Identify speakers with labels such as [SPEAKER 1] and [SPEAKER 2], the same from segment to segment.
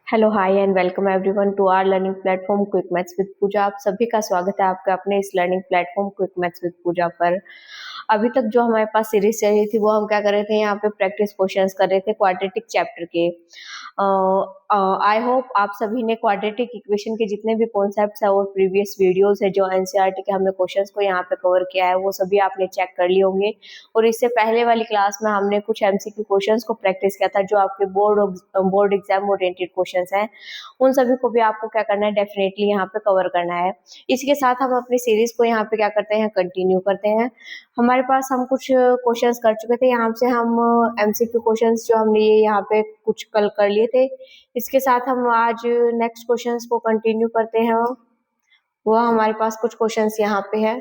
[SPEAKER 1] Hello hi and welcome everyone to our learning platform quick maths with Pooja. आप सभी का स्वागत है आपका अपने इस learning platform quick maths with Pooja पर। अभी तक जो हमारे पास सीरीज चल रही थी वो हम क्या कर रहे थे, यहाँ पे प्रैक्टिस क्वेश्चंस कर रहे थे क्वाड्रेटिक चैप्टर के। आई होप आप सभी ने क्वाड्रेटिक इक्वेशन के जितने भी कॉन्सेप्ट्स है और प्रीवियस वीडियोस है जो एनसीईआरटी के हमने क्वेश्चंस को यहाँ पे कवर किया है वो सभी आपने चेक कर लिए होंगे। और इससे पहले वाली क्लास में हमने कुछ एमसीक्यू क्वेश्चंस को प्रैक्टिस किया था जो आपके बोर्ड एग्जाम ओरिएंटेड क्वेश्चंस हैं। उन सभी को भी आपको क्या करना है, डेफिनेटली यहाँ पे कवर करना है। इसके साथ हम अपनी सीरीज को यहाँ पे क्या करते हैं, कंटिन्यू करते हैं। हमारे पास हम कुछ क्वेश्चंस कर चुके थे, यहाँ से हम एमसीक्यू क्वेश्चंस जो हमने ये यहाँ पे कुछ कल कर लिए थे। इसके साथ हम आज नेक्स्ट क्वेश्चंस को कंटिन्यू करते हैं। वो हमारे पास कुछ क्वेश्चंस यहाँ पे है।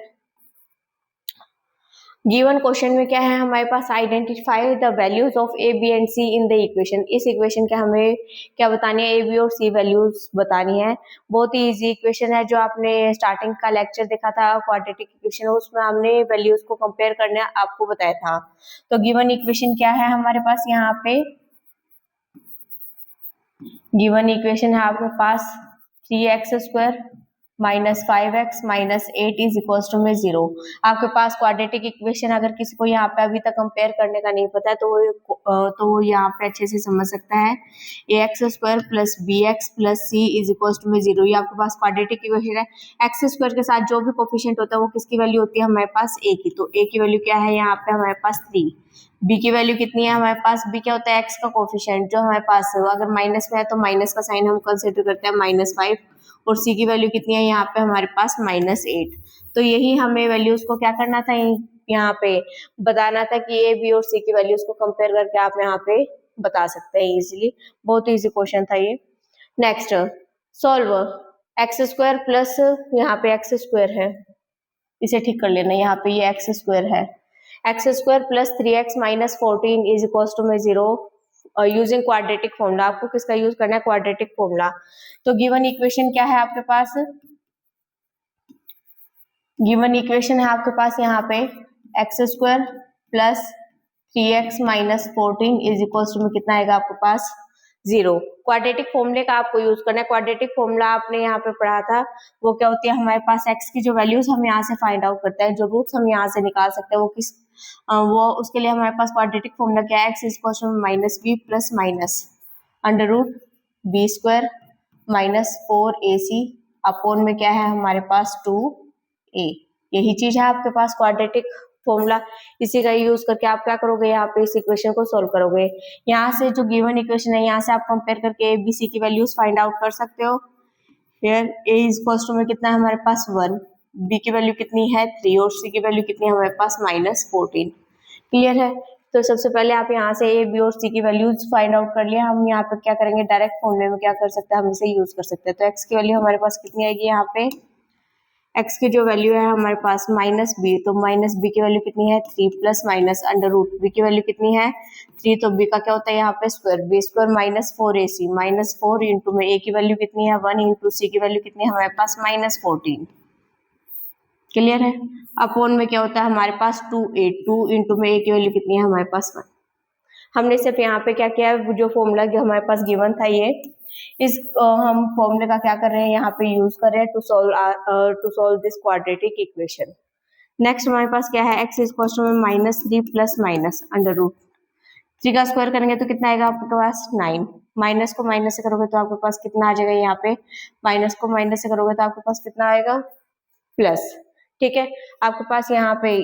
[SPEAKER 1] गिवन क्वेश्चन में क्या है हमारे पास, identify the values of A B and C in the equation. इस इक्वेशन के हमें क्या बतानी है, ए बी और सी वैल्यूज बतानी है। बहुत ही इजी इक्वेशन है जो आपने स्टार्टिंग का लेक्चर देखा था क्वाड्रेटिक इक्वेशन, उसमें हमने वैल्यूज को कंपेयर करने आपको बताया था। तो गिवन इक्वेशन क्या है हमारे पास, यहाँ पे गिवन इक्वेशन है आपके पास 3x² minus 5x minus 8 is equals to में 0। आपके पास क्वाड्रेटिक इक्वेशन अगर किसी को यहाँ पे अभी तक कंपेयर करने का नहीं पता है तो वो यहाँ पे अच्छे से समझ सकता है। ax² plus bx plus c is equals to में 0, ये आपके पास क्वाड्रेटिक इक्वेशन है। x² के साथ जो भी कोफिशिएंट होता है वो किसकी वैल्यू होती है हमारे पास, a की। तो a की वैल्यू क्या है यहाँ पे हमारे पास 3। b की वैल्यू कितनी है हमारे पास, b क्या होता है x का कोफिशिएंट जो हमारे पास अगर माइनस में है तो माइनस का साइन हम कंसिडर करते हैं -5। और c की वैल्यू कितनी है यहाँ पे हमारे पास -8। तो यही हमें वैल्यूज को क्या करना था, यहाँ पे बताना था कि a b और c की वैल्यूज को कंपेयर करके आप यहाँ पे बता सकते हैं इजीली। बहुत इजी क्वेश्चन था ये। नेक्स्ट सॉल्व x² प्लस यहाँ पे x² है, इसे ठीक कर लेना। यहाँ पे ये x² है, x² plus 3x minus 14 is equals to में 0 यूजिंग क्वाड्रेटिक फॉर्मूला। आपको किसका यूज करना है, क्वाड्रेटिक फॉर्मूला। तो गिवन इक्वेशन क्या है आपके पास, गिवन इक्वेशन है आपके पास यहाँ पे x² plus 3x minus 14 is equals to में कितना आएगा आपके पास, 0। क्वाड्रेटिक फॉर्मूले का आपको यूज करना है। क्वाड्रेटिक फॉर्मूला आपने यहाँ पे पढ़ा था, वो क्या होती है हमारे पास x की जो वैल्यूज हम यहाँ से फाइंड आउट करते हैं, जो रूट्स हम यहाँ से निकाल सकते हैं वो उसके लिए हमारे पास क्वाड्रेटिक फॉर्मूला क्या है, x equals to minus b plus minus under root b² minus 4ac upon में क्या है हमारे पास 2a। यही चीज है आपके पास क्वाड्रेटिक फॉर्मूला। इसी का यूज करके आप क्या करोगे, यहाँ पे इस इक्वेशन को सोल्व करोगे। यहाँ से जो गिवन इक्वेशन है यहाँ से आप कंपेयर करके ए बी सी की वैल्यूज फाइंड आउट कर सकते हो। फिर a इक्वल्स टू में कितना है हमारे पास 1, b की वैल्यू कितनी है 3 और c की वैल्यू कितनी है हमारे पास -14। क्लियर है। तो सबसे पहले आप यहाँ से a b और c की वैल्यूज फाइंड आउट कर लिया। हम यहाँ पे क्या करेंगे, डायरेक्ट फॉर्मूले में क्या कर सकते हैं, हम इसे यूज कर सकते हैं। तो x की वैल्यू हमारे पास कितनी आएगी, यहाँ पे x की जो वैल्यू है हमारे पास -b, तो -b की वैल्यू कितनी है 3 plus minus under root b की वैल्यू कितनी है 3, तो b का क्या होता है यहाँ पे square, b² minus 4ac minus 4 into में a की वैल्यू कितनी है 1 इंटू c की वैल्यू कितनी है हमारे पास -14। क्लियर है। अपॉन में क्या होता है हमारे पास 2a, 2 इंटू में a की वैल्यू कितनी है हमारे पास 1। हमने सिर्फ यहाँ पे क्या किया है, जो फॉर्मूला जो हमारे पास गिवन था ये इस हम फॉर्मूले का क्या कर रहे हैं यहाँ पे यूज कर रहे हैं to solve this quadratic equation. Next हमारे पास क्या है, x इक्वल्स टू में -3 प्लस माइनस अंडर रूट 3 का स्क्वायर करेंगे तो कितना आएगा आपके पास 9। माइनस को माइनस से करोगे तो आपके पास कितना आ जाएगा, यहाँ पे माइनस को माइनस से करोगे तो आपके पास कितना आएगा प्लस। ठीक है, आपके पास यहाँ पे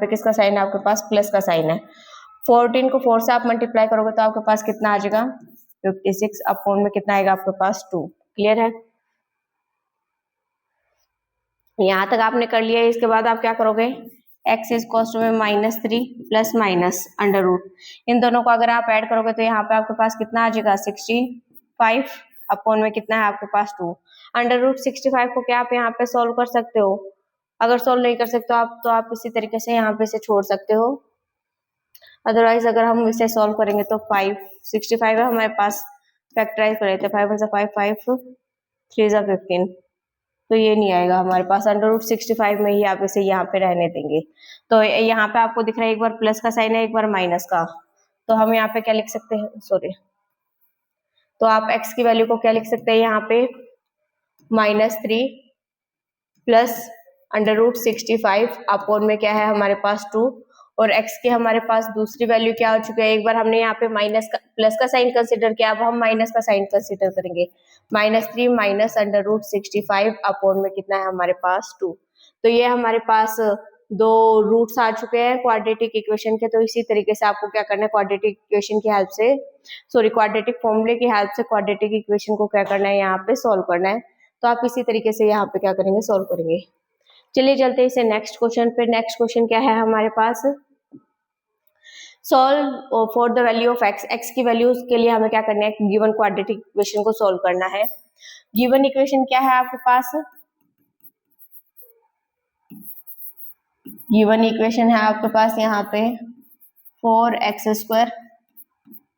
[SPEAKER 1] किसका साइन है आपके पास, प्लस का साइन है। 14 को 4 से आप मल्टीप्लाई करोगे तो आपके पास कितना आ जाएगा 56 अपॉन में कितना आएगा आपके पास 2। क्लियर है। यहाँ तक आपने कर लिया। इसके बाद आप क्या करोगे, x इक्वल्स टू में -3 प्लस माइनस अंडर रूट, इन दोनों को अगर आप ऐड करोगे तो यहाँ पे आपके पास कितना आ जाएगा 65 अपॉन में कितना है आपके पास 2। अंडर रूट 65 को क्या आप यहाँ पे सोल्व कर सकते हो, अगर सोल्व नहीं कर सकते हो तो आप इसी तरीके से यहाँ पे से छोड़ सकते हो। अदरवाइज अगर हम इसे सॉल्व करेंगे तो 65 है हमारे पास, फैक्टराइज कर लेते हैं 5 1 से 5 5 3 जा 15, तो ये नहीं आएगा हमारे पास। अंडर रूट 65 में ही आप इसे यहाँ पे रहने देंगे। तो यहाँ पे आपको दिख रहा है एक बार प्लस का साइन है एक बार माइनस का, तो हम यहाँ पे क्या लिख सकते हैं, सॉरी, तो आप x की वैल्यू को क्या लिख सकते हैं यहाँ पे, -3 प्लस √65 अपॉन में क्या है हमारे पास 2, और x के हमारे पास दूसरी वैल्यू क्या हो चुकी है, एक बार हमने यहाँ पे माइनस का प्लस का साइन कंसिडर किया, अब हम माइनस का साइन कंसिडर करेंगे, -3 माइनस √65 अपॉन में कितना है हमारे पास 2। तो ये हमारे पास दो रूट्स आ चुके हैं क्वाड्रेटिक इक्वेशन के। तो इसी तरीके से आपको क्या करना है, क्वाड्रेटिक इक्वेशन की हेल्प से, सॉरी क्वाड्रेटिक फॉर्मूले की हेल्प से क्वाड्रेटिक इक्वेशन को क्या करना है, यहाँ पे सॉल्व करना है। तो आप इसी तरीके से यहाँ पे क्या करेंगे, सॉल्व करेंगे। चलिए चलते हैं इसे नेक्स्ट क्वेश्चन पे। नेक्स्ट क्वेश्चन क्या है हमारे पास, solve for the value of x, x की वैल्यूज के लिए हमें क्या करना है, गिवन क्वाड्रेटिक इक्वेशन को सॉल्व करना है। गिवन इक्वेशन क्या है आपके पास, गिवन इक्वेशन है आपके पास यहाँ पे 4x²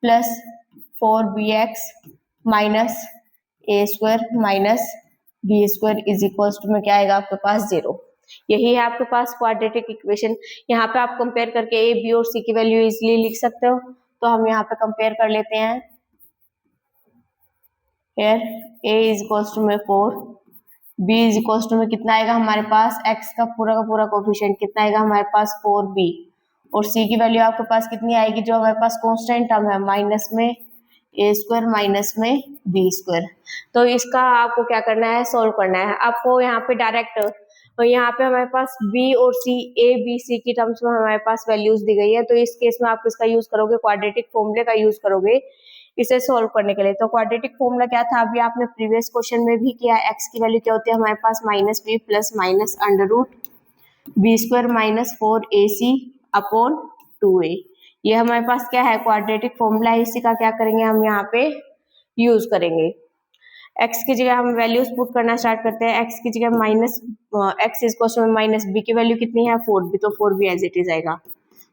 [SPEAKER 1] plus 4bx minus a² minus b² is equals to में क्या आएगा आपके पास 0। यही है आपके पास क्वाड्रेटिक इक्वेशन। यहाँ पे आप कंपेयर करके a, b और c की वैल्यू इजीली लिख सकते हो। तो हम यहाँ पे कंपेयर कर लेते हैं। Here a is equals to में 4, b इज इक्वल्स टू में कितना आएगा हमारे पास, x का पूरा कोफिशिएंट कितना आएगा हमारे पास 4b, और c की वैल्यू आपके पास कितनी आएगी, जो हमारे पास कांस्टेंट टर्म है, माइनस में a² माइनस में b²। तो इसका आपको क्या करना है, सोल्व करना है। आपको यहाँ पे डायरेक्ट, तो यहाँ पे हमारे पास b और c, a b c की टर्म्स में हमारे पास वैल्यूज दी गई है। तो इस केस में आप किसका यूज करोगे, क्वाड्रेटिक फॉर्मूले का यूज करोगे इसे सॉल्व करने के लिए। तो क्वाड्रेटिक फॉर्मूला क्या था, अभी आपने प्रीवियस क्वेश्चन में भी किया, x की वैल्यू क्या होती है हमारे पास, -b plus minus √b² minus 4ac upon 2a। ये हमारे पास क्या है, क्वाड्रेटिक फॉर्मूला है, इसी का क्या करेंगे हम यहाँ पे यूज करेंगे। x की जगह हम वैल्यूज पुट करना स्टार्ट करते हैं। x की जगह माइनस x इज क्वेश्चन में माइनस b की वैल्यू कितनी है, 4b, तो 4b एज इट इज आएगा,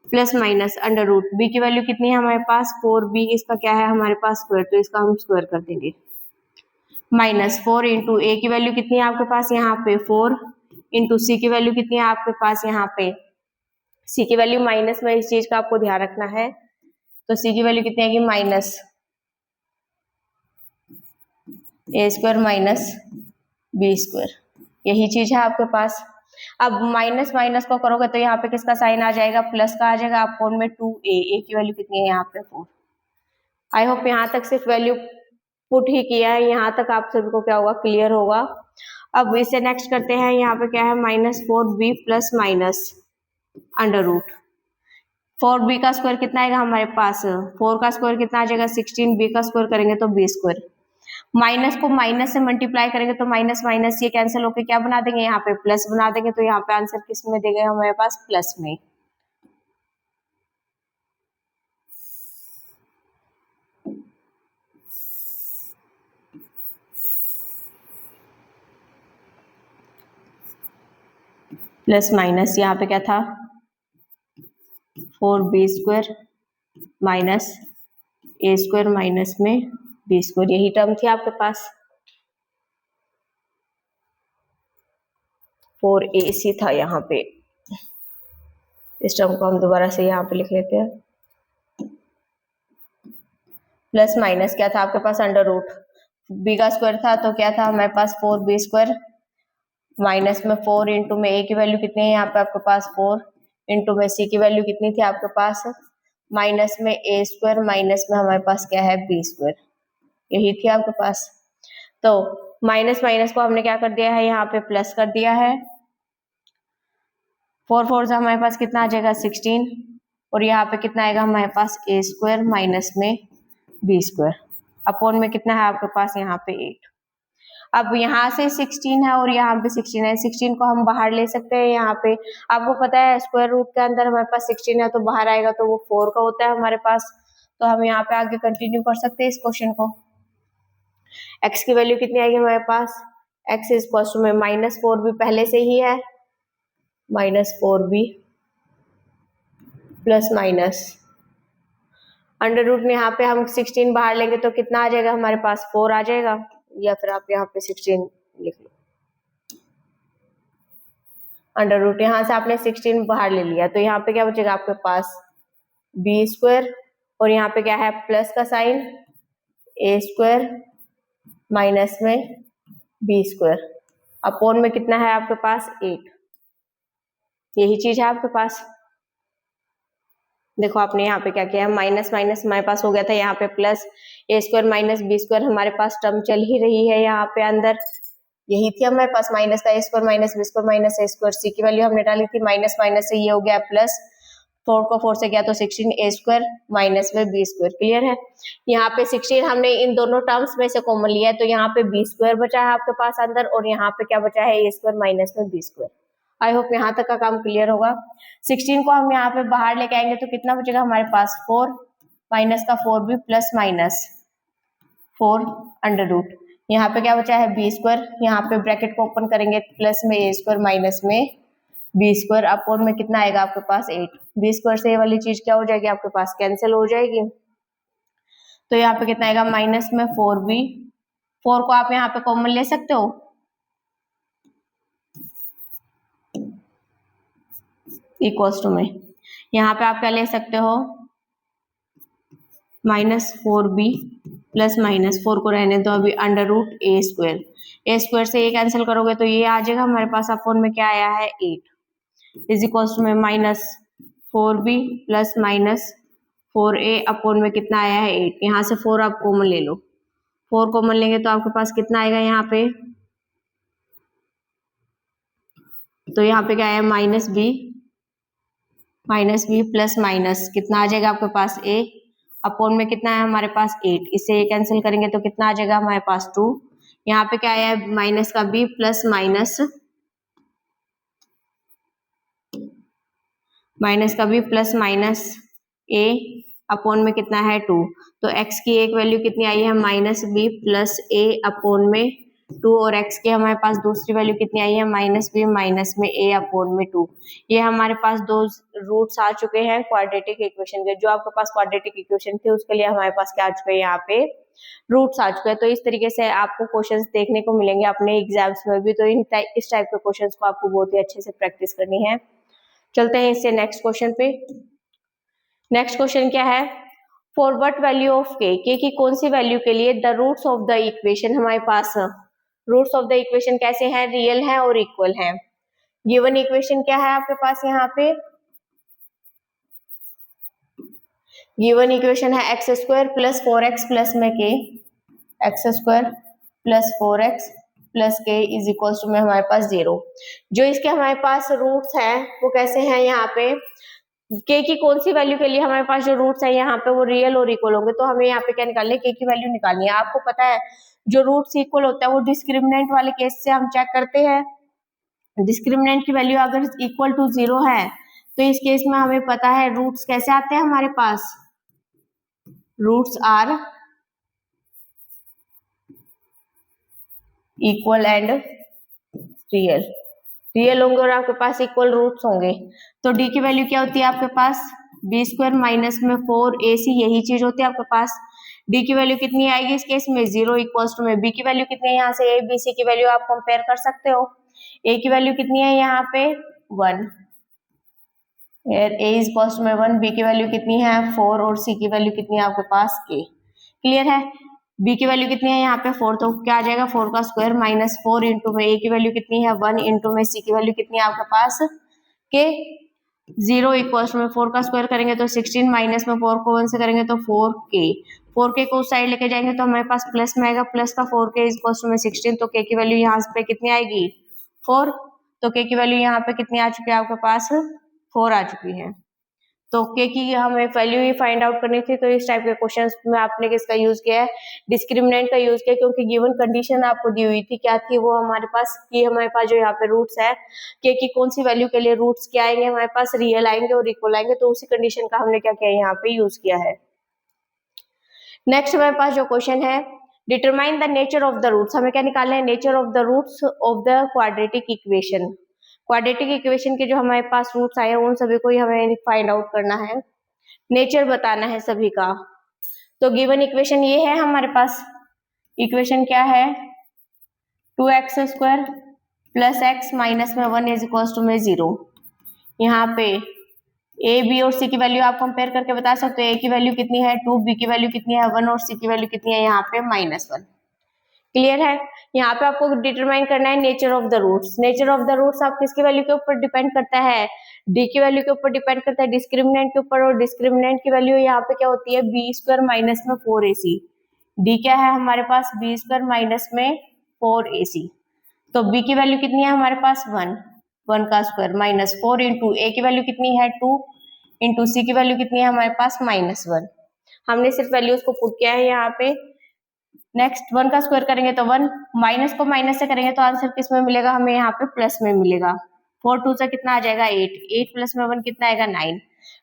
[SPEAKER 1] प्लस माइनस √b की वैल्यू कितनी है हमारे पास, 4b, इसका क्या है हमारे पास स्क्वायर, तो इसका हम स्क्वायर कर देंगे, -4 इंटू a की वैल्यू कितनी है आपके पास यहाँ पे 4, इंटू c की वैल्यू कितनी है आपके पास यहाँ पे, c की वैल्यू माइनस में, इस चीज का आपको ध्यान रखना है। तो c की वैल्यू कितनी आएगी, माइनस a² माइनस b², यही चीज है आपके पास। अब माइनस माइनस को करोगे तो यहाँ पे किसका साइन आ जाएगा, प्लस का आ जाएगा, अपॉन में 2a, a की वैल्यू कितनी है यहाँ पे 4। आई होप यहाँ तक सिर्फ वैल्यू पुट ही किया है, यहाँ तक आप सभी को क्या होगा, क्लियर होगा। अब इसे नेक्स्ट करते हैं, यहाँ पे क्या है, -4b प्लस माइनस √ 4b का स्क्वायर कितना आएगा हमारे पास, 4 का स्क्वायर कितना आ जाएगा 16, b का स्क्वायर करेंगे तो b², माइनस को माइनस से मल्टीप्लाई करेंगे तो माइनस माइनस ये कैंसिल होकर क्या बना देंगे, यहाँ पे प्लस बना देंगे। तो यहाँ पे आंसर किस में देंगे हमारे पास, प्लस में। प्लस माइनस यहाँ पे क्या था, 4b² माइनस a² माइनस में b², यही टर्म थी आपके पास। 4ac था यहाँ पे, इस टर्म को हम दोबारा से यहाँ पे लिख लेते हैं। प्लस माइनस क्या था आपके पास, √ b का स्क्वायर था, तो क्या था हमारे पास 4b² माइनस में 4 इंटू में a की वैल्यू कितनी है यहाँ पे आपके पास 4, इंटू में c की वैल्यू कितनी थी आपके पास, माइनस में a² माइनस में हमारे पास क्या है b², यही थी आपके पास। तो माइनस माइनस को हमने क्या कर दिया है, यहाँ पे प्लस कर दिया है। 4 4 से हमारे पास कितना आ जाएगा 16, और यहाँ पे कितना आएगा हमारे पास a² माइनस में b², अपॉन में कितना है आपके पास यहाँ पे 8। अब यहाँ से 16 है और यहाँ पे 16 है, 16 को हम बाहर ले सकते हैं। यहाँ पे आपको पता है स्क्वायर रूट के अंदर हमारे पास 16 है, तो बाहर आएगा तो वो 4 का होता है हमारे पास। तो हम यहाँ पे आगे कंटिन्यू कर सकते हैं इस क्वेश्चन को। x की वैल्यू कितनी आएगी हमारे पास, x इज इक्वल टू में -4b पहले से ही है, -4b प्लस माइनस √ में यहाँ पे हम 16 बाहर लेंगे तो कितना आ जाएगा हमारे पास 4 आ जाएगा, या फिर आप यहाँ पे 16 लिख लो। √ यहाँ से आपने 16 बाहर ले लिया तो यहाँ पे क्या बचेगा आपके पास b² और यहाँ पे क्या है प्लस का साइन, ए स्क्वायर माइनस में बी स्क्वायर अपॉन में कितना है आपके पास 8। यही चीज है आपके पास। देखो आपने यहाँ पे क्या किया है, माइनस माइनस हमारे पास हो गया था, यहाँ पे प्लस ए स्क्वायर माइनस बी स्क्वायर हमारे पास टर्म चल ही रही है यहाँ पे अंदर, यही थी हमारे पास माइनस का A square minus B square minus A square, C की वैल्यू हमने डाली थी, माइनस माइनस से ये हो गया प्लस, 4 को 4 से गया तो 16 ए स्क्वायर माइनस में बी स्क्वायर। क्लियर है। यहाँ पे 16 हमने इन दोनों टर्म्स में से कॉमन लिया है तो यहाँ पे बी स्क्वायर बचा है आपके पास अंदर, और यहाँ पे क्या बचा है ए स्क्वायर माइनस में बी स्क्वायर। आई होप यहाँ तक का काम क्लियर होगा। 16 को हम यहाँ पे बाहर लेके आएंगे तो कितना बचेगा हमारे पास 4 माइनस का 4 भी प्लस माइनस 4 अंडर रूट, यहाँ पे क्या बचा है बी स्क्वायर, यहाँ पे ब्रैकेट को ओपन करेंगे प्लस में ए स्क्वायर माइनस में बी स्क्वायर अपॉन में कितना आएगा आपके पास 8। बी स्क्वायर से ये वाली चीज क्या हो जाएगी आपके पास कैंसिल हो जाएगी, तो यहाँ पे कितना आएगा माइनस में 4b, 4 को आप यहाँ पे कॉमन ले सकते हो, इक्वल्स टू में यहाँ पे आप क्या ले सकते हो माइनस 4b प्लस माइनस 4 को रहने दो अभी अंडर रूट ए स्क्वायर, ए स्क्वायर से ये कैंसिल करोगे तो ये आ जाएगा हमारे पास अपॉन में क्या आया है 8 इज इक्वल्स टू में minus 4b plus minus 4a upon में कितना आया है 8। यहाँ से 4 आप कॉमन ले लो, 4 कॉमन लेंगे तो आपके पास कितना आएगा यहाँ पे, तो यहाँ पे क्या आया माइनस बी प्लस माइनस कितना आ जाएगा आपके पास a अपॉन में कितना है हमारे पास 8, इससे ये कैंसिल करेंगे तो कितना आ जाएगा हमारे पास 2। यहाँ पे क्या आया माइनस का b प्लस माइनस का b plus minus a upon में कितना है 2, तो x की एक वैल्यू कितनी आई है minus b plus a upon में 2 और x की हमारे पास दूसरी वैल्यू कितनी आई है माइनस b माइनस में a अपॉन में 2। ये हमारे पास दो रूट्स आ चुके हैं क्वाड्रेटिक इक्वेशन के, जो आपके पास क्वाड्रेटिक इक्वेशन थी उसके लिए हमारे पास क्या आ चुके हैं यहाँ पे रूट्स आ चुके हैं। तो इस तरीके से आपको क्वेश्चंस देखने को मिलेंगे अपने एग्जाम्स में भी, तो इस टाइप के क्वेश्चंस को आपको बहुत ही अच्छे से प्रैक्टिस करनी है। चलते हैं इससे नेक्स्ट क्वेश्चन पे। नेक्स्ट क्वेश्चन क्या है, फॉर व्हाट वैल्यू ऑफ के की कौन सी वैल्यू के लिए the roots of the equation, हमारे पास रूट्स ऑफ द इक्वेशन कैसे हैं रियल है और इक्वल है। गिवन इक्वेशन क्या है आपके पास, यहाँ पे गिवन इक्वेशन है x square plus 4x plus में के, x square plus 4x plus के इज इक्वल टू में हमारे पास 0। जो इसके हमारे पास रूट्स है वो कैसे हैं, यहाँ पे के की कौन सी वैल्यू के लिए हमारे पास जो रूट्स है यहाँ पे वो रियल और इक्वल होंगे, तो हमें यहाँ पे क्या निकालना है के की वैल्यू निकालनी है। आपको पता है जो रूट्स इक्वल होता है वो डिस्क्रिमिनेंट वाले केस से हम चेक करते हैं, डिस्क्रिमिनेंट की वैल्यू अगर इक्वल टू 0 है तो इस केस में हमें पता है रूट्स कैसे आते हैं हमारे पास, roots are equal and real, real होंगे और आपके पास इक्वल रूट्स होंगे। तो डी की वैल्यू क्या होती है आपके पास बी स्क्वायर माइनस में 4ac, यही चीज होती है आपके पास। डी की वैल्यू कितनी आएगी इस केस में 0 इक्वल्स टू में बी की वैल्यू कितनी है, यहाँ से ए बी सी की वैल्यू आप कंपेयर कर सकते हो। ए की वैल्यू कितनी है यहाँ पे 1, ए इज इक्वल्स टू में 1, बी की वैल्यू कितनी है 4 और सी की वैल्यू कितनी है आपके पास के। क्लियर है। बी की वैल्यू कितनी है यहाँ पे 4, तो क्या आ जाएगा 4 का स्क्वायर माइनस 4 इंटू में ए की वैल्यू कितनी है 1 इंटू में सी की वैल्यू कितनी है आपके पास के 0 इक्वल्स में 4 का स्क्वायर करेंगे तो 16 माइनस में 4 को 1 से करेंगे तो 4k को उस साइड लेके जाएंगे तो हमारे पास प्लस में आएगा, प्लस का 4k इक्वल्स में 16, तो k की वैल्यू यहाँ पे कितनी आएगी 4, तो k की वैल्यू यहाँ पे कितनी आ चुकी है आपके पास 4 आ चुकी है। तो k की हमें वैल्यू ही फाइंड आउट करनी थी, तो इस टाइप के क्वेश्चंस में आपने किसका यूज किया है डिस्क्रिमिनेंट का यूज किया, क्योंकि गिवन कंडीशन आपको दी हुई थी क्या थी वो हमारे पास कि हमारे पास जो यहाँ पे रूट्स है k की कौन सी वैल्यू के लिए रूट्स क्या आएंगे हमारे पास रियल आएंगे और इक्वल आएंगे, तो उसी कंडीशन का हमने क्या किया यहाँ पे यूज किया है। नेक्स्ट हमारे पास जो क्वेश्चन है determine the nature of the roots, हमें क्या निकालना है nature of the roots of the quadratic equation. Quadratic equation के जो हमारे पास रूट्स आए हैं उन सभी को ही हमें फाइंड आउट करना है, नेचर बताना है सभी का। तो गिवन इक्वेशन ये है हमारे पास, इक्वेशन क्या है 2x square plus x minus में 1 इज इक्वल टू में 0। यहाँ पे ए बी और सी की वैल्यू आप कंपेयर करके बता सकते हो। ए की वैल्यू कितनी है 2, बी की वैल्यू कितनी है 1 और सी की वैल्यू कितनी है यहाँ पे -1। क्लियर है। यहाँ पे आपको डिटरमाइन करना है nature of the roots. Nature of the roots आप किसकी वैल्यू के ऊपर डिपेंड करता है, डी की वैल्यू के ऊपर डिपेंड करता है, डिस्क्रिमिनेंट के ऊपर। और डिस्क्रिमिनेंट की वैल्यू यहाँ पे क्या होती है बी स्क्वायर माइनस में 4ac। डी क्या है हमारे पास बी स्क्वायर माइनस में 4ac। तो बी की वैल्यू कितनी है हमारे पास 1 का स्क्वायर माइनस 4 इंटू ए की वैल्यू कितनी है 2 इंटू सी की वैल्यू कितनी है हमारे पास -1। हमने सिर्फ वैल्यूज को पुट किया है यहाँ पे। नेक्स्ट 1 का स्क्वायर करेंगे तो 1, माइनस को माइनस से करेंगे तो आंसर किस में मिलेगा हमें यहाँ पे प्लस में मिलेगा। 4 2 से कितना आ जाएगा 8, 8 प्लस में 1 कितना आएगा 9।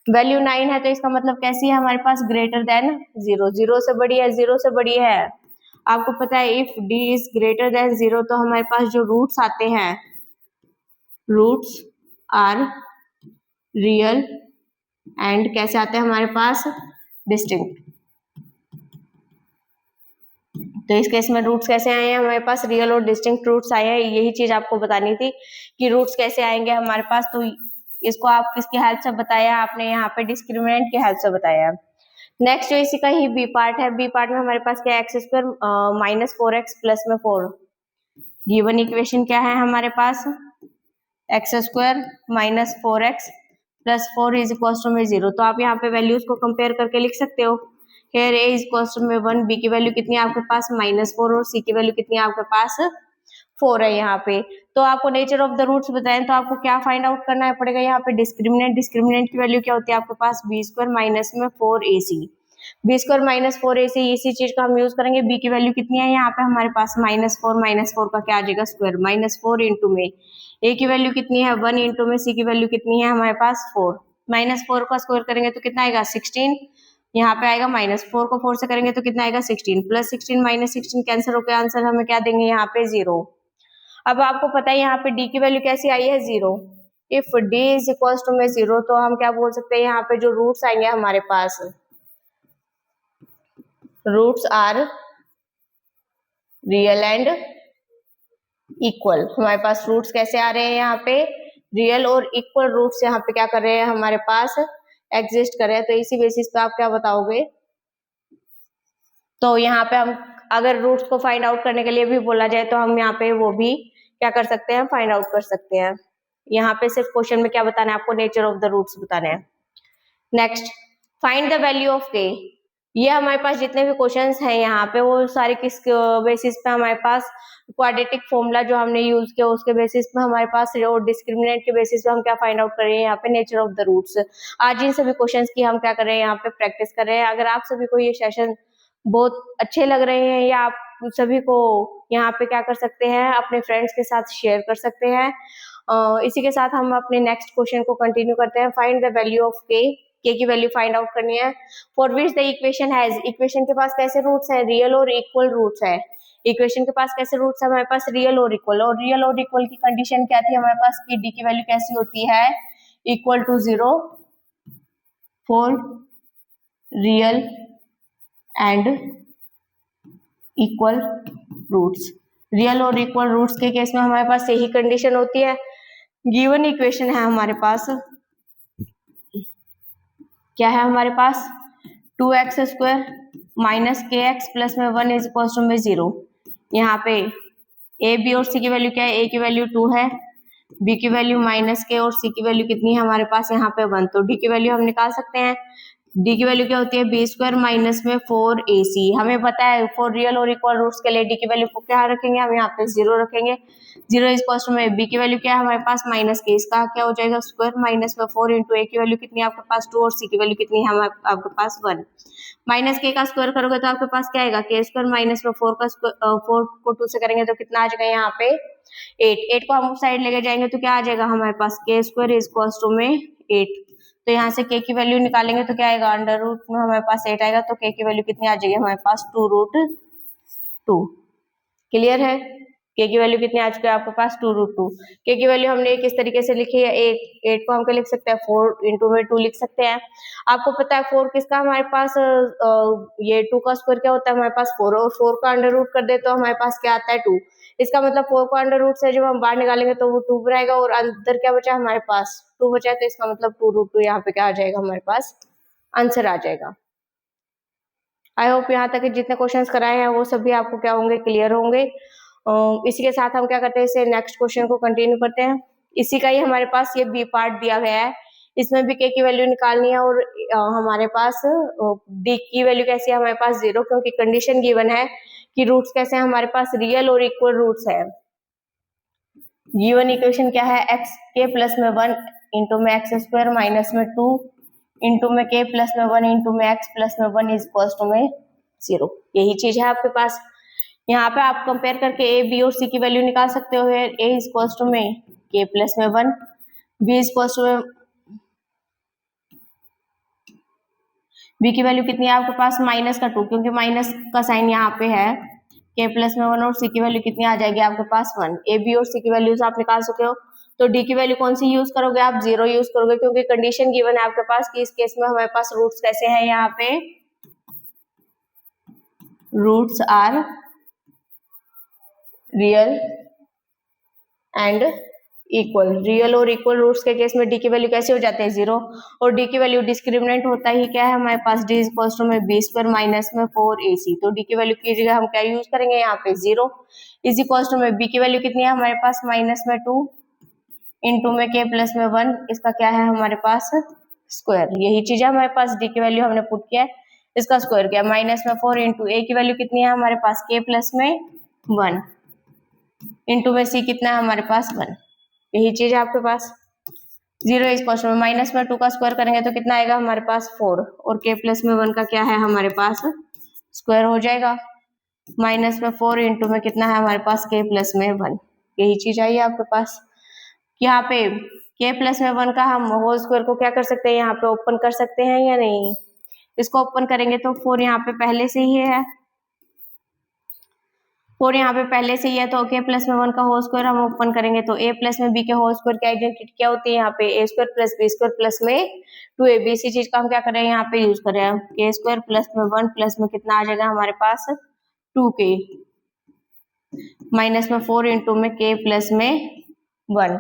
[SPEAKER 1] वैल्यू 9 है तो इसका मतलब कैसी है हमारे पास ग्रेटर देन 0, 0 से बड़ी है, 0 से बड़ी है। आपको पता है if d is greater than 0 तो हमारे पास जो रूट्स आते हैं रूट्स आर रियल एंड कैसे आते हैं हमारे पास डिस्टिंक्ट। तो इस केस में रूट्स कैसे आए हैं हमारे पास रियल और डिस्टिंक्ट रूट्स आए हैं। यही चीज आपको बतानी थी कि रूट्स कैसे आएंगे हमारे पास। तो इसको आप किसकी हेल्प से बताया आपने यहाँ पे डिस्क्रिमिनेंट की हेल्प से बताया। नेक्स्ट जो इसी का ही बी पार्ट है, बी पार्ट में हमारे पास क्या x square minus 4x plus में 4। गिवन इक्वेशन क्या है हमारे पास x square minus 4x plus 4 is equal to में 0। तो आप यहाँ पे वैल्यूज को कंपेयर करके लिख सकते हो। Here a is equal to में 1, बी की वैल्यू कितनी है आपके पास -4 और सी की वैल्यू कितनी है आपके पास 4 है यहाँ पे। तो आपको नेचर ऑफ द रूट्स बताएं तो आपको क्या फाइंड आउट करना पड़ेगा यहाँ पे डिस्क्रिमिनेंट। डिस्क्रिमिनेंट की वैल्यू क्या होती है आपके पास बी स्क्वायर माइनस में 4ac। B square minus 4ac इसी चीज का हम यूज करेंगे। बी की वैल्यू कितनी है यहाँ पे हमारे पास -4 का क्या आ जाएगा स्क्वायर -4 इंटू में ए की वैल्यू कितनी है 1 इंटू में सी की वैल्यू कितनी है हमारे पास 4। -4 का स्क्वायर करेंगे तो कितना आएगा 16। यहाँ पे आएगा -4 को 4 से करेंगे तो कितना आएगा 16 प्लस 16 -16 कैंसिल होकर आंसर हमें क्या देंगे यहाँ पे 0। अब आपको पता है यहाँ पे d की वैल्यू कैसी आई है 0। If d is equal to में 0 तो हम क्या बोल सकते हैं यहाँ पे जो रूट्स आएंगे हमारे पास roots are real and equal. हमारे पास रूट्स कैसे आ रहे हैं यहाँ पे रियल और इक्वल रूट्स यहाँ पे क्या कर रहे हैं हमारे पास एग्जिस्ट कर रहे हैं। तो इसी बेसिस पे आप क्या बताओगे। तो यहाँ पे हम अगर रूट्स को फाइंड आउट करने के लिए भी बोला जाए तो हम यहाँ पे वो भी क्या कर सकते हैं फाइंड आउट कर सकते हैं। यहाँ पे सिर्फ क्वेश्चन में क्या बताना है आपको नेचर ऑफ द रूट्स बताना है। Next find the value of के। ये हमारे पास जितने भी क्वेश्चंस हैं यहाँ पे वो सारे किस बेसिस पे हमारे पास क्वाड्रेटिक फॉर्मूला जो हमने यूज किया उसके बेसिस पे हमारे पास और डिस्क्रिमिनेंट के बेसिस पे हम क्या फाइंड आउट कर रहे हैं यहाँ पे नेचर ऑफ द रूट्स। आज इन सभी क्वेश्चंस की हम क्या कर रहे हैं यहाँ पे प्रैक्टिस कर रहे हैं। अगर आप सभी को ये सेशन बहुत अच्छे लग रहे हैं या आप सभी को यहाँ पे क्या कर सकते हैं अपने फ्रेंड्स के साथ शेयर कर सकते हैं। इसी के साथ हम अपने नेक्स्ट क्वेश्चन को कंटिन्यू करते हैं। फाइंड द वैल्यू ऑफ के की वैल्यू फाइंड आउट करनी है। For which the equation has, equation के पास कैसे रूट्स है रियल और इक्वल रूट्स है। इक्वेशन के पास कैसे रूट्स है हमारे पास रियल और इक्वल की कंडीशन क्या थी हमारे पास कि डी की वैल्यू कैसी होती है equal to 0 for real and equal roots. Real और इक्वल रूट्स के केस में हमारे पास यही कंडीशन होती है। गिवन इक्वेशन है हमारे पास क्या है हमारे पास 2x स्क्वायर माइनस के एक्स प्लस में 1 इज इक्वल टू में 0। यहाँ पे ए बी और सी की वैल्यू क्या है ए की वैल्यू 2 है बी की वैल्यू -k और सी की वैल्यू कितनी है हमारे पास यहाँ पे 1। तो डी की वैल्यू हम निकाल सकते हैं। डी की वैल्यू क्या होती है बी स्क्वायर माइनस में 4ac। हमें पता है फॉर रियल और इक्वल रूट्स के लिए डी की वैल्यू को क्या रखेंगे हम यहाँ पे 0 रखेंगे। 0 इज इक्वल टू में बी की वैल्यू क्या है हमारे पास -k, इसका क्या हो जाएगा स्क्वायर माइनस में 4 इंटू ए की वैल्यू कितनी है आपके पास 2 और सी की वैल्यू कितनी है आपके पास 1। -k का स्क्वायर करोगे तो आपके पास क्या आएगा k स्क्वायर माइनस में 4 का 4 को 2 से करेंगे तो कितना आ जाएगा यहाँ पे 8 को हम साइड लेके जाएंगे तो क्या आ जाएगा हमारे पास k square is equal to में 8। तो यहाँ से k की वैल्यू निकालेंगे तो क्या आएगा अंडर रूट में हमारे पास 8 आएगा। तो k की वैल्यू कितनी आ जाएगी हमारे पास 2√2। क्लियर है। के की वैल्यू कितनी आ चुकी है आपके पास 2√2। के की वैल्यू हमने किस तरीके से लिखी है, 8 को हम क्या लिख सकते हैं, 4 इंटू में 2 लिख सकते हैं। आपको पता है 4 किसका हमारे पास ये 2 का स्क्वायर क्या होता है हमारे पास 4, और 4 का अंडर रूट कर दे तो हमारे पास क्या आता है 2। इसका मतलब 4 को अंडर रूट से जब हम बाहर निकालेंगे तो वो 2 बनाएगा, और अंदर क्या बचा हमारे पास 2 बचा है, तो इसका मतलब 2√2 यहाँ पे क्या आ जाएगा हमारे पास आंसर आ जाएगा। आई होप यहाँ तक जितने क्वेश्चंस कराए हैं वो सभी आपको क्या होंगे, क्लियर होंगे। इसी के साथ हम क्या करते हैं, इसे नेक्स्ट क्वेश्चन को कंटिन्यू करते हैं। इसी का ही हमारे पास ये बी पार्ट दिया गया है, इसमें भी के की वैल्यू निकालनी है, और हमारे पास डी की वैल्यू कैसी है हमारे पास 0, क्योंकि कंडीशन गिवन है कि रूट्स कैसे हैं हमारे पास, रियल और इक्वल रूट्स है। गिवन इक्वेशन क्या है, एक्स के प्लस में 1 इंटू में एक्स स्क्वायर माइनस में 2 इंटू में के प्लस में 1 इंटू में एक्स प्लस में 1 इज इक्वल्स टू में 0। यही चीज है आपके पास। यहाँ पे आप कंपेयर करके ए बी और सी की वैल्यू निकाल सकते हो। ए इज इक्वल्स टू में के प्लस में 1, बी इज इक्वल्स टू में बी की वैल्यू कितनी है आपके पास माइनस का 2, क्योंकि माइनस का साइन यहाँ पे है। के प्लस में 1 और सी की वैल्यू कितनी आ जाएगी आपके पास 1। ए बी और सी की वैल्यूज आप निकाल सके हो, तो डी की वैल्यू कौन सी यूज करोगे आप, 0 यूज करोगे, क्योंकि कंडीशन गिवन है आपके पास कि इस केस में हमारे पास रूट्स कैसे हैं, यहाँ पे roots are real and equal. Real और इक्वल रूट्स के केस में डी की वैल्यू कैसे हो जाते हैं 0, और डी की वैल्यू डिस्क्रिमिनेंट होता ही क्या है हमारे पास, डी इक्वल्स टू में बी स्क्वायर माइनस में 4ac। तो डी की वैल्यू की जगह हम क्या यूज करेंगे यहाँ पे 0 इज इक्वल्स टू में बी की वैल्यू कितनी है हमारे पास माइनस में 2 इंटू में के प्लस में 1, इसका क्या है हमारे पास स्क्वायर। यही चीज है हमारे पास, डी की वैल्यू हमने पुट किया है, इसका स्क्वायर किया माइनस में 4 इंटू ए की वैल्यू कितनी है हमारे पास के प्लस में 1 इंटू में सी कितना है हमारे पास 1। यही चीज है आपके पास। 0 इज इक्वल टू माइनस में 2 का स्क्वायर करेंगे तो कितना आएगा हमारे पास 4, और के प्लस में 1 का क्या है हमारे पास स्क्वायर हो जाएगा। माइनस में 4 इंटू में कितना है हमारे पास के प्लस में 1। यही चीज आई है आपके पास। यहाँ पे के प्लस में 1 का हम होल स्क्वायर को क्या कर सकते हैं, यहाँ पे ओपन कर सकते हैं या नहीं। इसको ओपन करेंगे तो 4 यहाँ पे पहले से ही है, 4 यहाँ पे पहले से ही है, तो के प्लस में 1 का होल स्क्वायर हम ओपन करेंगे तो a प्लस में b के होल स्क्वायर की आइडेंटिटी क्या होती है, यहाँ पे a square plus b square plus में 2ab। इसी चीज का हम क्या कर रहे हैं यहाँ पे यूज कर रहे हैं, के स्क्वायर प्लस में 1 प्लस में कितना आ जाएगा हमारे पास 2k माइनस में 4 इंटू में k प्लस में 1।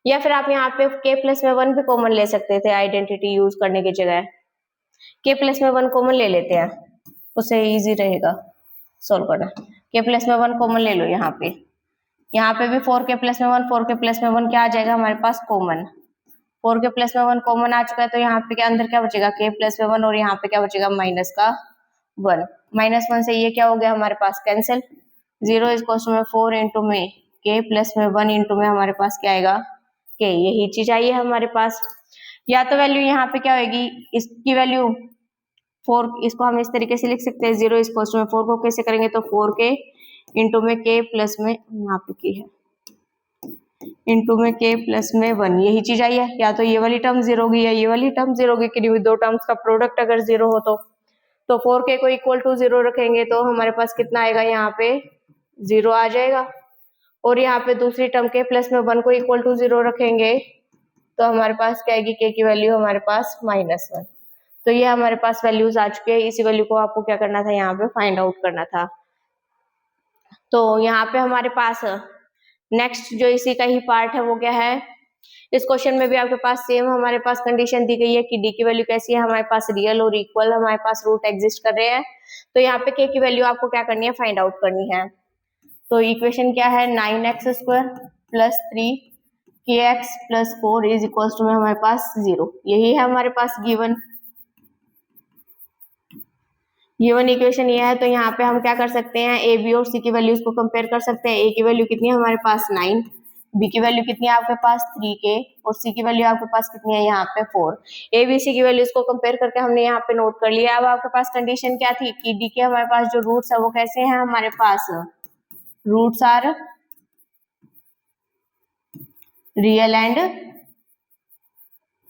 [SPEAKER 1] या फिर आप यहाँ पे k प्लस में 1 भी कॉमन ले सकते थे आइडेंटिटी यूज करने की जगह, k प्लस में 1 कॉमन ले लेते हैं, उससे इजी रहेगा सोल्व करना। के प्लस में 1 कॉमन ले लो, यहाँ पे भी 4k प्लस में 1, 4k प्लस में 1 क्या आ जाएगा हमारे पास कॉमन, 4k प्लस में 1 कॉमन आ चुका है, तो यहाँ पे क्या अंदर क्या बचेगा k प्लस में 1, और यहाँ पे क्या बचेगा माइनस का 1। माइनस 1 से ये क्या हो गया हमारे पास कैंसिल। 0 इज इक्वल टू में 4 इंटू में k प्लस में 1 इंटू में हमारे पास क्या आएगा k। यही चीज आई है हमारे पास। या तो वैल्यू यहाँ पे क्या होगी, इसकी वैल्यू 4, इसको हम इस तरीके से लिख सकते हैं 0 इक्वल टू में 4 को कैसे करेंगे तो 4k इंटू में k प्लस में, यहाँ पे k है, इंटू में k प्लस में 1। यही चीज आई है। या तो ये वाली टर्म 0 होगी या ये वाली टर्म 0 होगी, कि दो टर्म्स का प्रोडक्ट अगर 0 हो तो 4k को इक्वल टू 0 रखेंगे तो हमारे पास कितना आएगा, यहाँ पे 0 आ जाएगा। और यहाँ पे दूसरी टर्म k प्लस में 1 को इक्वल टू 0 रखेंगे तो हमारे पास क्या आएगी, k की वैल्यू हमारे पास -1। तो ये हमारे पास वैल्यूज आ चुके हैं। इसी वैल्यू को आपको क्या करना था, यहाँ पे फाइंड आउट करना था। तो यहाँ पे हमारे पास नेक्स्ट जो इसी का ही पार्ट है वो क्या है, इस क्वेश्चन में भी आपके पास सेम हमारे पास कंडीशन दी गई है कि डी की वैल्यू कैसी है हमारे पास, रियल और इक्वल हमारे पास रूट एग्जिस्ट कर रहे हैं। तो यहाँ पे के की वैल्यू आपको क्या करनी है, फाइंड आउट करनी है। तो इक्वेशन क्या है, 9x square plus 3kx plus 4 is equal to में हमारे पास 0। यही है हमारे पास गिवन इक्वेशन ये है। तो यहाँ पे हम क्या कर सकते हैं, ए बी और सी की वैल्यूज को कंपेयर कर सकते हैं। ए की वैल्यू कितनी है हमारे पास 9, बी की वैल्यू कितनी है आपके पास 3k, और सी की वैल्यू आपके पास कितनी है यहाँ पे 4। ए बी सी की वैल्यूज को कंपेयर करके हमने यहाँ पे नोट कर लिया। अब आपके पास कंडीशन क्या थी कि डी के हमारे पास जो रूट्स है वो कैसे हैं हमारे पास, roots are real and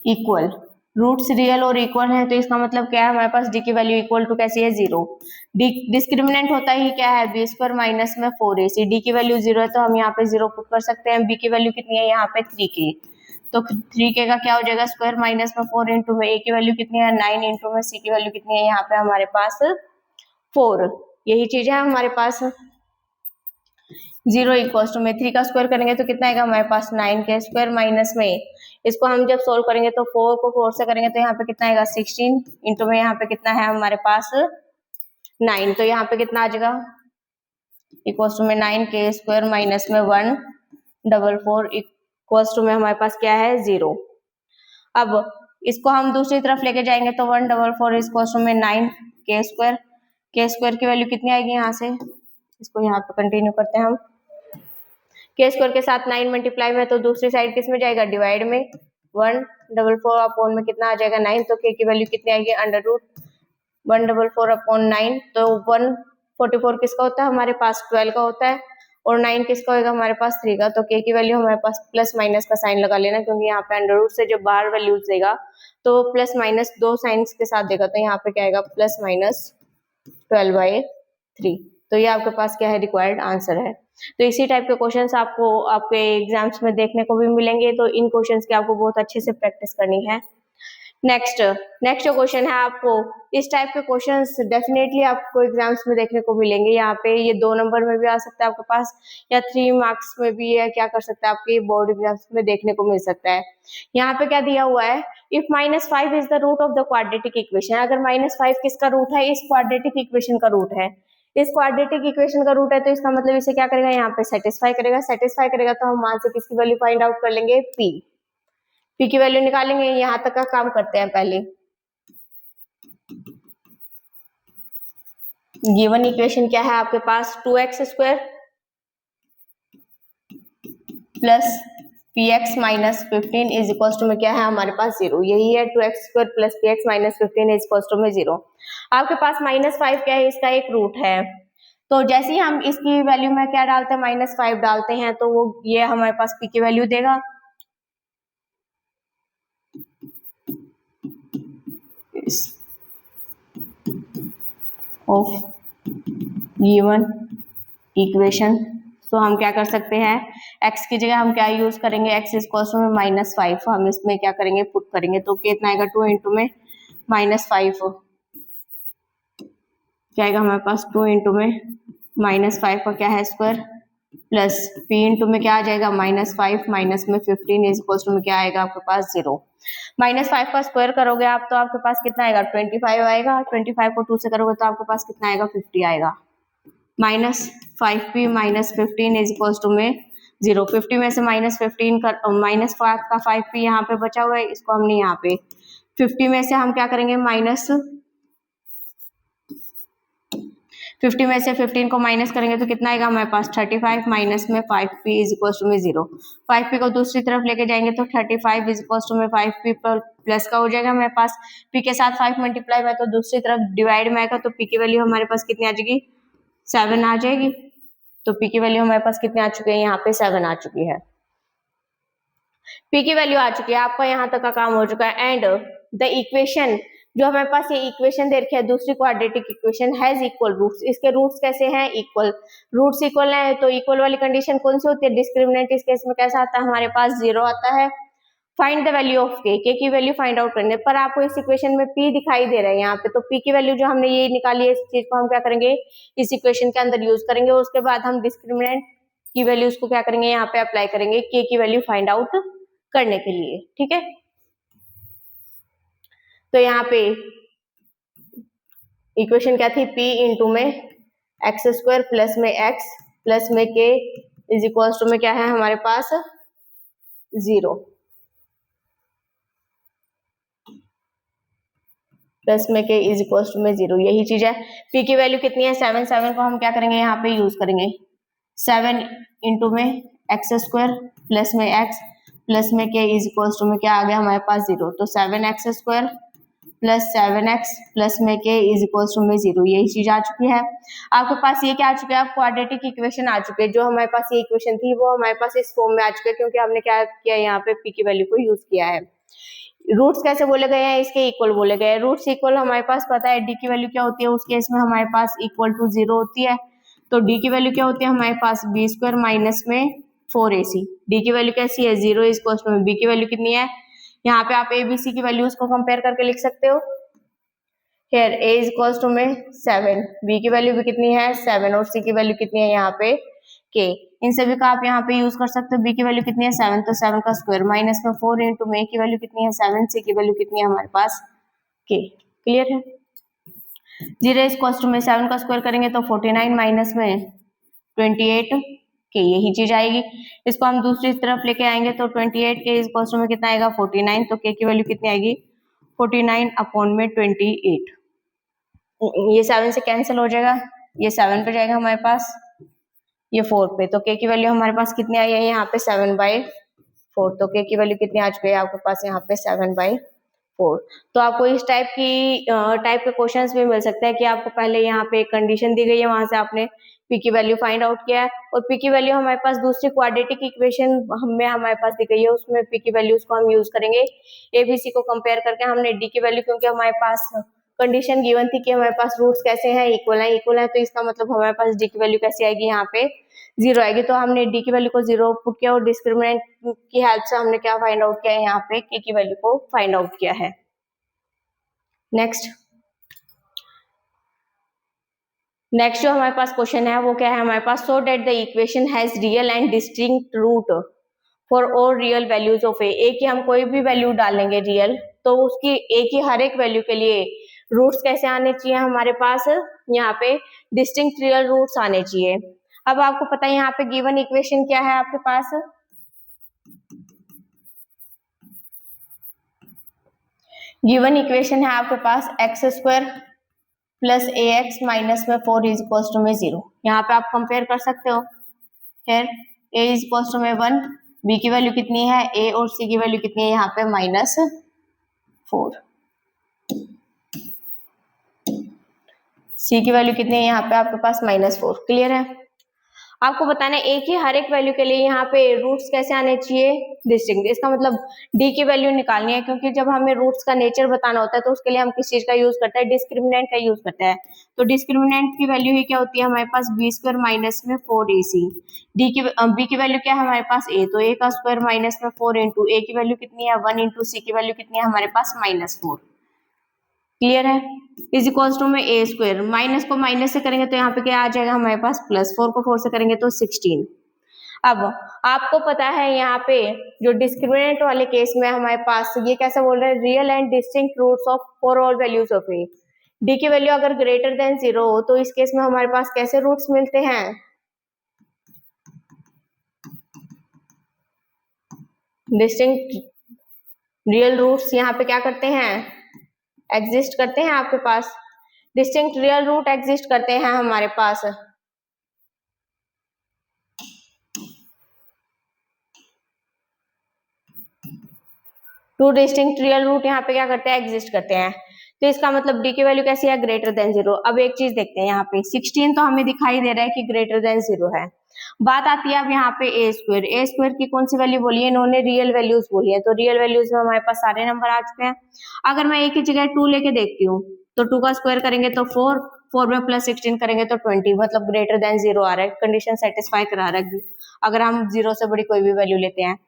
[SPEAKER 1] equal. Roots real और इक्वल है तो इसका मतलब क्या है, हमारे पास डी की वैल्यू इक्वल टू कैसी है, 0। डिस्क्रिमिनेंट होता ही क्या है, बी स्क्वायर माइनस में 4ac। डी की वैल्यू 0 है तो हम यहाँ पे 0 पुट कर सकते हैं। बी की वैल्यू कितनी है यहाँ पे 3k, तो 3k का क्या हो जाएगा, स्क्वायर माइनस में 4 इंटू में ए की वैल्यू कितनी है 9 इंटू में सी की वैल्यू कितनी है यहाँ पे हमारे पास 4। यही चीज है हमारे पास। 0 इक्वल्स टू में 3 का स्क्वायर करेंगे तो कितना आएगा हमारे पास 9 के स्क्वायर माइनस में, इसको हम जब सोल्व करेंगे तो 4 को 4 से करेंगे तो यहाँ पे कितना आएगा 16 इंटू में यहाँ पे कितना है हमारे पास 9, तो यहाँ पे कितना आ जाएगा इक्वल्स टू में 9 के स्क्वायर माइनस में 144 इक्वल्स टू में हमारे पास क्या है 0। अब इसको हम दूसरी तरफ लेके जाएंगे तो 144 इक्वल्स टू में 9 के स्क्वायर की वैल्यू कितनी आएगी यहाँ से, इसको यहाँ पे कंटिन्यू करते हैं हम। के स्क्वायर के साथ 9 मल्टीप्लाई में तो दूसरी साइड किस में जाएगा, डिवाइड में। 144 अपॉन में कितना आ जाएगा 9, तो के की वैल्यू कितनी आएगी अंडर रूट 144 अपॉन 9, तो 144 किसका होता है हमारे पास 12 का होता है और 9 किसका होगा हमारे पास 3 का, तो के की वैल्यू हमारे पास प्लस माइनस का साइन लगा लेना, क्योंकि यहाँ पे अंडर रूट से जो बाहर वैल्यूज देगा तो प्लस माइनस दो साइंस के साथ देगा, तो यहाँ पे क्या आएगा प्लस माइनस 12/3। तो ये आपके पास क्या है, रिक्वायर्ड आंसर है। तो इसी टाइप के क्वेश्चंस आपको आपके एग्जाम्स में देखने को भी मिलेंगे, तो इन क्वेश्चंस की आपको बहुत अच्छे से प्रैक्टिस करनी है। नेक्स्ट जो क्वेश्चन है, आपको इस टाइप के क्वेश्चंस डेफिनेटली आपको एग्जाम्स में देखने को मिलेंगे। यहाँ पे ये 2 नंबर में भी आ सकता है आपके पास, या 3 मार्क्स में भी है, क्या कर सकता है आपके बोर्ड एग्जाम्स में देखने को मिल सकता है। यहाँ पे क्या दिया हुआ है, if -5 is the root of the quadratic equation. अगर -5 किसका रूट है, इस क्वाड्रेटिक इक्वेशन का रूट है, इस क्वाड्रेटिक इक्वेशन का रूट है, तो इसका मतलब इसे क्या करेगा यहाँ पे सेटिस्फाई करेगा, तो हम वहां से किसकी वैल्यू फाइंड आउट कर लेंगे, पी की वैल्यू निकालेंगे। यहाँ तक का काम करते हैं पहले। गिवन इक्वेशन क्या है आपके पास, 2x square plus px minus 15 is equal to में क्या है हमारे पास 0। यही है 2x square plus px minus 15 is equal to में 0। आपके पास -5 क्या है, इसका एक रूट है, तो जैसे ही हम इसकी वैल्यू में क्या डालते हैं -5 डालते हैं, तो वो ये हमारे पास p की वैल्यू देगा। ऑफ गिवन इक्वेशन, तो हम क्या कर सकते हैं, x की जगह हम क्या यूज करेंगे, x इज इक्वल टू में -5, हम इसमें क्या करेंगे पुट करेंगे, तो कितना आएगा 2 इंटू में -5 क्या आएगा हमारे पास 2 इंटू में -5 का क्या है स्क्वायर प्लस p इंटू में क्या आ जाएगा -5 माइनस में 15 इज इक्वल टू में क्या आएगा आपके पास 0। -5 का स्क्वायर करोगे आप तो आपके पास कितना आएगा 25 आएगा, 25 को 2 से करोगे तो आपके पास कितना आएगा 50 आएगा। -5p minus 15 is equal to में 0। 50 में से -15 कर -5 का 5p यहाँ पे बचा हुआ है, इसको हमने यहाँ पे 50 में से हम क्या करेंगे -50 में से 15 को माइनस करेंगे तो कितना आएगा हमारे पास 35 माइनस में 5p इज इक्वल टू में 0। 5p को दूसरी तरफ लेके जाएंगे तो 35 इज इक्वल टू में 5p प्लस का हो जाएगा हमारे पास, p के साथ 5 मल्टीप्लाई में तो दूसरी तरफ डिवाइड में आएगा, तो p की वैल्यू हमारे पास कितनी आ जाएगी 7 आ जाएगी। तो p की वैल्यू हमारे पास कितनी आ चुकी है, यहाँ पे 7 आ चुकी है, p की वैल्यू आ चुकी है, आपका यहाँ तक का काम हो चुका है। एंड द इक्वेशन, जो हमारे पास ये इक्वेशन दे रखी है दूसरी quadratic equation, has equal roots. इसके रूट्स कैसे हैं, इक्वल, रूट्स इक्वल है, तो इक्वल वाली कंडीशन कौन सी होती है, डिस्क्रिमिनेंट। इस केस में कैसा आता है हमारे पास 0 आता है। Find the value of k की वैल्यू फाइंड आउट करने पर आपको इस इक्वेशन में p दिखाई दे रहा है यहाँ पे, तो p की वैल्यू जो हमने ये निकाली है, इस चीज को हम क्या करेंगे इस इक्वेशन के अंदर यूज करेंगे। उसके बाद हम डिस्क्रिमिनेंट की वैल्यूज को क्या करेंगे यहाँ पे अप्लाई करेंगे k की वैल्यू फाइंड आउट करने के लिए, ठीक है। तो यहाँ पे इक्वेशन क्या थी, p इंटू में एक्स स्क्वायर प्लस में x प्लस में k इज इक्वल टू में क्या है हमारे पास 0 प्लस में k इज इक्वल टू में 0। यही चीज है, p की वैल्यू कितनी है 7, 7 को हम क्या करेंगे यहाँ पे यूज करेंगे 7 इंटू में एक्स स्क्वायर प्लस में x प्लस में k इज इक्वल टू में क्या आ गया हमारे पास 0, तो 7x square plus 7x plus में k इज इक्वल टू में 0। यही चीज आ चुकी है आपके पास। ये क्या आ चुका है, क्वाड्रेटिक इक्वेशन आ चुके हैं। जो हमारे पास ये इक्वेशन थी वो हमारे पास इस फॉर्म में आ चुके हैं, क्योंकि हमने क्या किया यहाँ पे p की वैल्यू को यूज किया है। रूट्स कैसे बोले गए हैं, इसके इक्वल बोले गए हैं। रूट्स इक्वल हमारे पास पता है डी की वैल्यू क्या होती है, उस केस में हमारे पास इक्वल टू 0 होती है। तो डी की वैल्यू क्या होती है हमारे पास बी स्क्वायर माइनस में 4ac। डी की वैल्यू कैसी है 0 इज इक्वल टू बी की वैल्यू कितनी है, यहाँ पे आप ए बी सी की वैल्यूज को कंपेयर करके लिख सकते हो। Here a is equal to में 7, b की वैल्यू भी कितनी है 7 और c की वैल्यू कितनी है यहाँ पे k। इन सभी का आप यहाँ पे यूज कर सकते हो। b की वैल्यू कितनी है 7, तो 7 का स्क्वायर माइनस में 4 इंटू में a की वैल्यू कितनी है 7, c की वैल्यू कितनी है हमारे पास k। क्लियर है। 0 इज इक्वल टू में 7 का स्क्वायर करेंगे तो 49 माइनस में 28 k, यही चीज आएगी। इसको हम दूसरी तरफ लेके आएंगे तो 28 k इज इक्वल टू में कितना आएगा 49, तो k की वैल्यू कितनी आएगी 49 अपॉन में 28। ये 7 से कैंसिल हो जाएगा, ये 7 पे जाएगा हमारे पास, ये 4 पे, तो k की वैल्यू हमारे पास कितनी आई है यहाँ पे 7/4। तो k की वैल्यू कितनी आ चुकी है आपके पास यहाँ पे 7/4। तो आपको इस टाइप के क्वेश्चंस भी मिल सकते हैं कि आपको पहले यहाँ पे एक कंडीशन दी गई है, वहां से आपने p की वैल्यू फाइंड आउट किया है और p की वैल्यू हमारे पास दूसरी क्वाड्रेटिक इक्वेशन में हमारे पास दी गई है, उसमें p की वैल्यूज को हम यूज करेंगे abc को कंपेयर करके। हमने d की वैल्यू क्योंकि हमारे पास कंडीशन गिवन थी कि हमारे पास रूट्स कैसे हैं इक्वल है, तो इसका मतलब हमारे पास डी की वैल्यू कैसी आएगी यहाँ पे 0 आएगी। तो हमने डी की वैल्यू को 0 पुट किया और डिस्क्रिमिनेंट की हेल्प से हमने क्या फाइंड आउट किया है यहाँ पे के की वैल्यू को फाइंड आउट किया है। नेक्स्ट जो हमारे पास क्वेश्चन है वो क्या है हमारे पास, so that the equation has real and distinct root for all real values of A की हम कोई भी वैल्यू डालेंगे रियल, तो उसकी ए की हर एक वैल्यू के लिए रूट्स कैसे आने चाहिए हमारे पास, यहाँ पे डिस्टिंक्ट रियल रूट्स आने चाहिए। अब आपको पता है यहाँ पे गिवन इक्वेशन क्या है आपके पास, गिवन इक्वेशन है आपके पास एक्स स्क्वायर प्लस ए एक्स माइनस में 4 इज इक्वल टू में 0। यहाँ पे आप कंपेयर कर सकते हो। फिर a इज इक्वल टू में 1, b की वैल्यू कितनी है a और c की वैल्यू कितनी है यहाँ पे -4, c की वैल्यू कितनी है यहाँ पे आपके पास -4। क्लियर है। आपको बताना है a की हर एक वैल्यू के लिए यहाँ पे रूट्स कैसे आने चाहिए डिस्टिंक्ट। इसका मतलब d की वैल्यू निकालनी है, क्योंकि जब हमें रूट्स का नेचर बताना होता है तो उसके लिए हम किस चीज का यूज करते हैं, डिस्क्रिमिनेंट का यूज करते हैं। तो डिस्क्रिमिनेंट की वैल्यू ही क्या होती है हमारे पास b स्क्वायर माइनस में 4ac। b की वैल्यू क्या है हमारे पास a, तो a का स्क्वायर माइनस में 4 इंटू a की वैल्यू कितनी है 1 इंटू c की वैल्यू कितनी है हमारे पास -4। क्लियर है। इज इक्वल्स टू में ए स्क्वायर, माइनस को माइनस से करेंगे तो यहाँ पे क्या आ जाएगा हमारे पास +4 को 4 से करेंगे तो 16। अब आपको पता है यहाँ पे जो डिस्क्रिमिनेंट वाले केस में हमारे पास ये कैसे बोल रहे हैं, real and distinct roots of for all values of a. D की वैल्यू अगर ग्रेटर देन 0 हो तो इस केस में हमारे पास कैसे रूट्स मिलते हैं, डिस्टिंक्ट रियल रूट्स यहाँ पे क्या करते हैं एग्जिस्ट करते हैं आपके पास, डिस्टिंक्ट रियल रूट एग्जिस्ट करते हैं हमारे पास। टू डिस्टिंक्ट रियल रूट यहाँ पे क्या करते हैं एग्जिस्ट करते हैं। तो इसका मतलब डी की वैल्यू कैसी है ग्रेटर देन 0। अब एक चीज देखते हैं यहाँ पे 16 तो हमें दिखाई दे रहा है कि ग्रेटर देन 0 है। बात आती है अब यहाँ पे ए स्क्वायर की कौन सी वैल्यू बोली है इन्होंने, रियल वैल्यूज बोली है। तो रियल वैल्यूज में हमारे पास सारे नंबर आ चुके हैं। अगर मैं एक की जगह 2 लेके देखती हूँ तो 2 का स्क्वायर करेंगे तो 4 में +16 करेंगे तो 20, मतलब ग्रेटर देन 0 आ रहा है, कंडीशन सेटिस्फाई करा रहा है। अगर हम 0 से बड़ी कोई भी वैल्यू लेते हैं,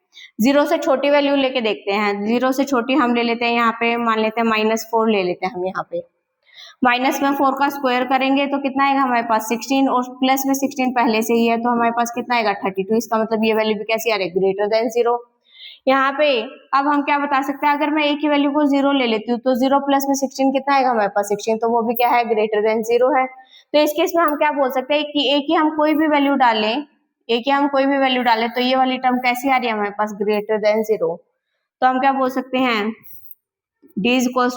[SPEAKER 1] 0 से छोटी वैल्यू लेके देखते हैं, 0 से छोटी हम ले लेते हैं यहाँ पे, मान लेते हैं -4 ले लेते हैं हम यहाँ पे। माइनस में 4 का स्क्वायर करेंगे तो कितना आएगा हमारे पास 16 और प्लस में 16 पहले से ही है तो हमारे पास कितना आएगा 32। इसका मतलब ये वैल्यू भी कैसी आ रही है ग्रेटर देन 0। यहाँ पे अब हम क्या बता सकते हैं, अगर मैं a की वैल्यू को 0 ले लेती हूँ तो 0 प्लस में 16 कितना आएगा हमारे पास 16, तो वो भी क्या है ग्रेटर देन 0 है। तो इस केस में हम क्या बोल सकते हैं कि a की हम कोई भी वैल्यू डालें तो ये वाली टर्म कैसी आ रही है हमारे पास ग्रेटर देन 0। तो हम क्या बोल सकते हैं d इज इक्वल,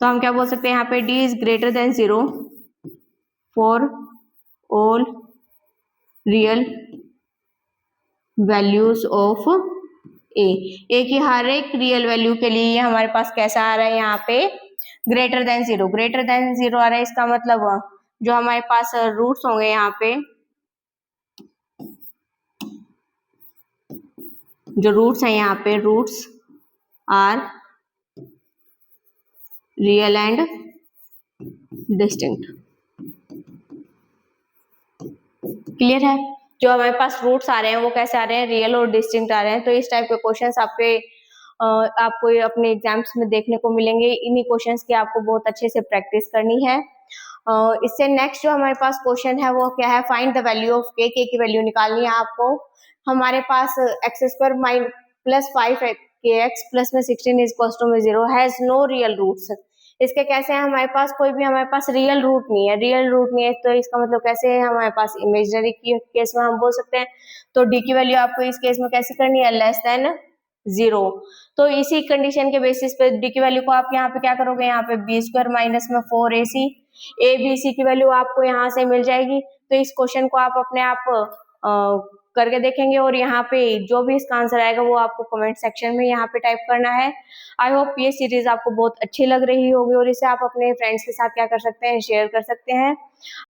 [SPEAKER 1] तो हम क्या बोल सकते हैं यहाँ पे d is greater than 0 for all real values of A की हर एक रियल वैल्यू के लिए ये हमारे पास कैसा आ रहा है यहाँ पे ग्रेटर देन 0 आ रहा है। इसका मतलब जो हमारे पास रूट्स होंगे यहाँ पे, जो रूट्स हैं यहाँ पे roots are real and distinct. Clear है? जो हमारे पास रूट्स आ रहे हैं वो कैसे आ रहे हैं, रियल और डिस्टिंक्ट आ रहे हैं। तो इस टाइप के क्वेश्चंस आपको अपने एग्जाम्स में देखने को मिलेंगे। इन्हीं क्वेश्चंस की आपको बहुत अच्छे से प्रैक्टिस करनी है। इससे नेक्स्ट जो हमारे पास क्वेश्चन है वो क्या है, फाइंड द वैल्यू ऑफ के की वैल्यू निकालनी है आपको। हमारे पास एक्स स्क्वायर माइनस प्लस 5 के एक्स प्लस में 16 is equal to 0 has no real roots. इसके कैसे है, हमारे पास कोई भी हमारे पास रियल रूट नहीं है, रियल रूट नहीं है तो इसका मतलब कैसे है, हमारे पास इमेजिनरी केस में हम बोल सकते हैं। तो डी की वैल्यू आपको इस केस में कैसे करनी है, लेस देन 0। तो इसी कंडीशन के बेसिस पे डी की वैल्यू को आप यहाँ पे क्या करोगे, यहाँ पे बी स्क्वायर माइनस में 4ac ए बी सी की वैल्यू आपको यहाँ से मिल जाएगी। तो इस क्वेश्चन को आप अपने आप करके देखेंगे और यहाँ पे जो भी इसका आंसर आएगा वो आपको कमेंट सेक्शन में यहाँ पे टाइप करना है। आई होप ये सीरीज आपको बहुत अच्छी लग रही होगी और इसे आप अपने फ्रेंड्स के साथ क्या कर सकते हैं, शेयर कर सकते हैं।